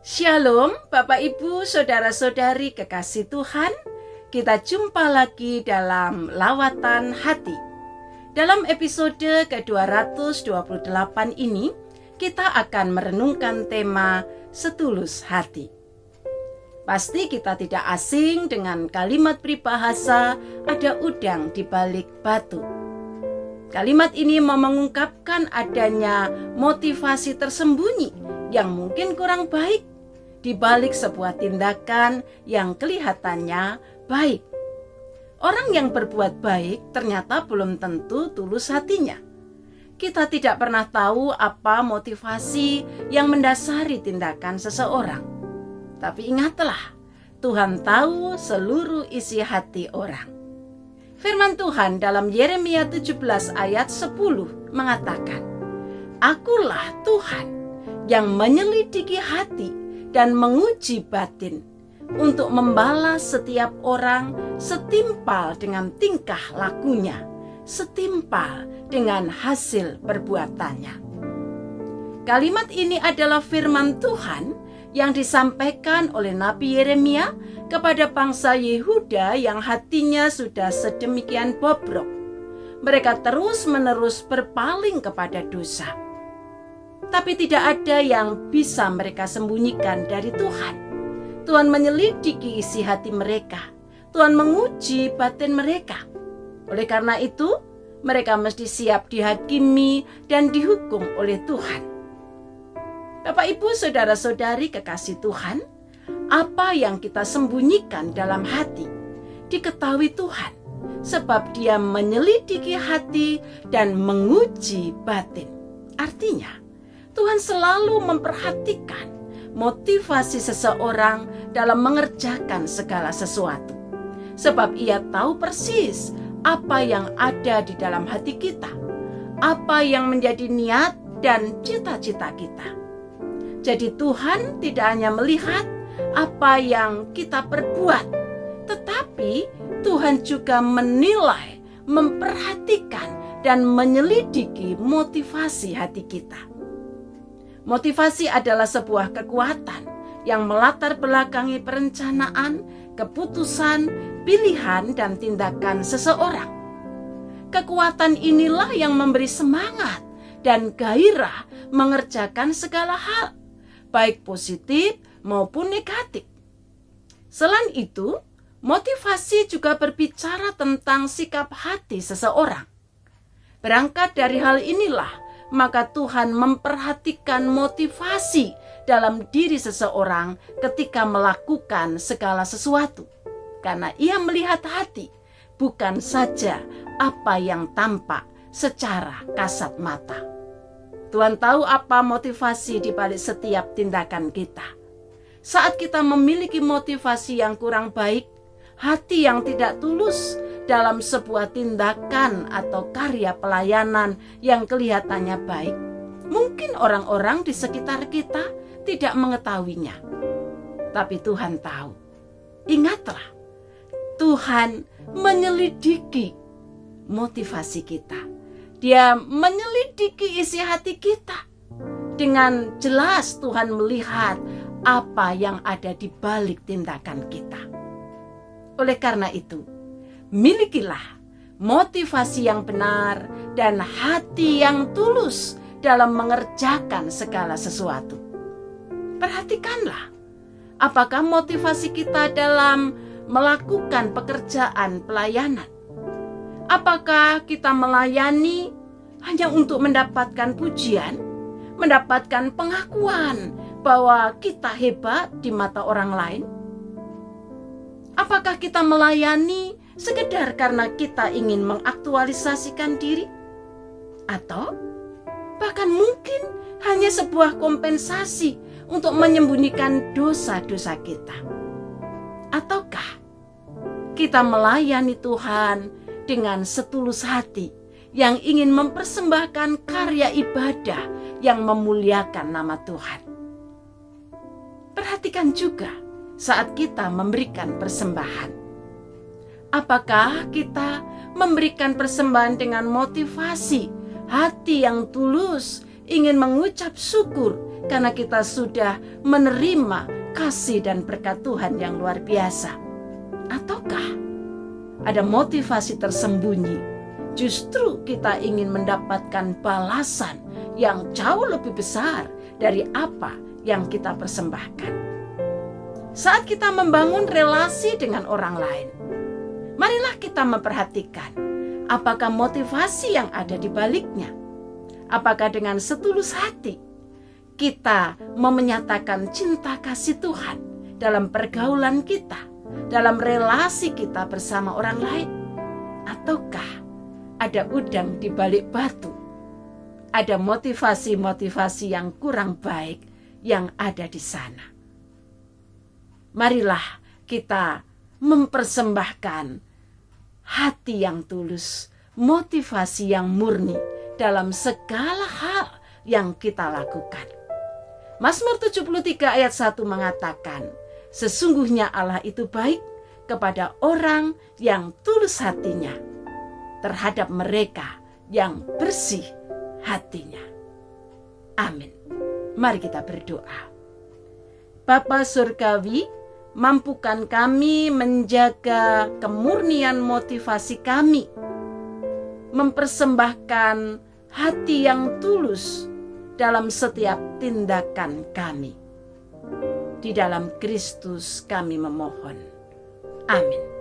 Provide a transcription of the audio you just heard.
Shalom Bapak Ibu Saudara-saudari kekasih Tuhan. Kita jumpa lagi dalam Lawatan Hati. Dalam episode ke-228 ini kita akan merenungkan tema setulus hati. Pasti kita tidak asing dengan kalimat peribahasa ada udang di balik batu. Kalimat ini mau mengungkapkan adanya motivasi tersembunyi yang mungkin kurang baik di balik sebuah tindakan yang kelihatannya baik. Orang yang berbuat baik ternyata belum tentu tulus hatinya. Kita tidak pernah tahu apa motivasi yang mendasari tindakan seseorang. Tapi ingatlah, Tuhan tahu seluruh isi hati orang. Firman Tuhan dalam Yeremia 17 ayat 10 mengatakan, "Akulah Tuhan yang menyelidiki hati dan menguji batin untuk membalas setiap orang setimpal dengan tingkah lakunya, setimpal dengan hasil perbuatannya." Kalimat ini adalah firman Tuhan yang disampaikan oleh Nabi Yeremia kepada bangsa Yehuda yang hatinya sudah sedemikian bobrok. Mereka terus-menerus berpaling kepada dosa. Tapi tidak ada yang bisa mereka sembunyikan dari Tuhan. Tuhan menyelidiki isi hati mereka. Tuhan menguji batin mereka. Oleh karena itu, mereka mesti siap dihakimi dan dihukum oleh Tuhan. Bapak, Ibu, Saudara-saudari kekasih Tuhan, apa yang kita sembunyikan dalam hati diketahui Tuhan, sebab Dia menyelidiki hati dan menguji batin. Artinya, Tuhan selalu memperhatikan motivasi seseorang dalam mengerjakan segala sesuatu. Sebab Ia tahu persis apa yang ada di dalam hati kita, apa yang menjadi niat dan cita-cita kita. Jadi Tuhan tidak hanya melihat apa yang kita perbuat, tetapi Tuhan juga menilai, memperhatikan, dan menyelidiki motivasi hati kita. Motivasi adalah sebuah kekuatan yang melatar belakangi perencanaan, keputusan, pilihan, dan tindakan seseorang. Kekuatan inilah yang memberi semangat dan gairah mengerjakan segala hal, baik positif maupun negatif. Selain itu, motivasi juga berbicara tentang sikap hati seseorang. Berangkat dari hal inilah, maka Tuhan memperhatikan motivasi dalam diri seseorang ketika melakukan segala sesuatu. Karena Ia melihat hati, bukan saja apa yang tampak secara kasat mata. Tuhan tahu apa motivasi di balik setiap tindakan kita. Saat kita memiliki motivasi yang kurang baik, hati yang tidak tulus dalam sebuah tindakan atau karya pelayanan yang kelihatannya baik, mungkin orang-orang di sekitar kita tidak mengetahuinya. Tapi Tuhan tahu. Ingatlah, Tuhan menyelidiki motivasi kita. Dia menyelidiki isi hati kita. Dengan jelas Tuhan melihat apa yang ada di balik tindakan kita. Oleh karena itu, milikilah motivasi yang benar dan hati yang tulus dalam mengerjakan segala sesuatu. Perhatikanlah, apakah motivasi kita dalam melakukan pekerjaan pelayanan? Apakah kita melayani hanya untuk mendapatkan pujian, mendapatkan pengakuan bahwa kita hebat di mata orang lain? Apakah kita melayani sekedar karena kita ingin mengaktualisasikan diri? Atau bahkan mungkin hanya sebuah kompensasi untuk menyembunyikan dosa-dosa kita? Ataukah kita melayani Tuhan dengan setulus hati yang ingin mempersembahkan karya ibadah yang memuliakan nama Tuhan? Perhatikan juga saat kita memberikan persembahan. Apakah kita memberikan persembahan dengan motivasi hati yang tulus, ingin mengucap syukur karena kita sudah menerima kasih dan berkat Tuhan yang luar biasa? Ataukah ada motivasi tersembunyi? Justru kita ingin mendapatkan balasan yang jauh lebih besar dari apa yang kita persembahkan. Saat kita membangun relasi dengan orang lain, marilah kita memperhatikan apakah motivasi yang ada di baliknya. Apakah dengan setulus hati kita mau menyatakan cinta kasih Tuhan dalam pergaulan kita, dalam relasi kita bersama orang lain? Ataukah ada udang di balik batu? Ada motivasi-motivasi yang kurang baik yang ada di sana. Marilah kita mempersembahkan hati yang tulus, motivasi yang murni dalam segala hal yang kita lakukan. Mazmur 73 ayat 1 mengatakan, sesungguhnya Allah itu baik kepada orang yang tulus hatinya, terhadap mereka yang bersih hatinya. Amin. Mari kita berdoa. Bapa Surgawi, mampukan kami menjaga kemurnian motivasi kami, mempersembahkan hati yang tulus dalam setiap tindakan kami. Di dalam Kristus kami memohon. Amin.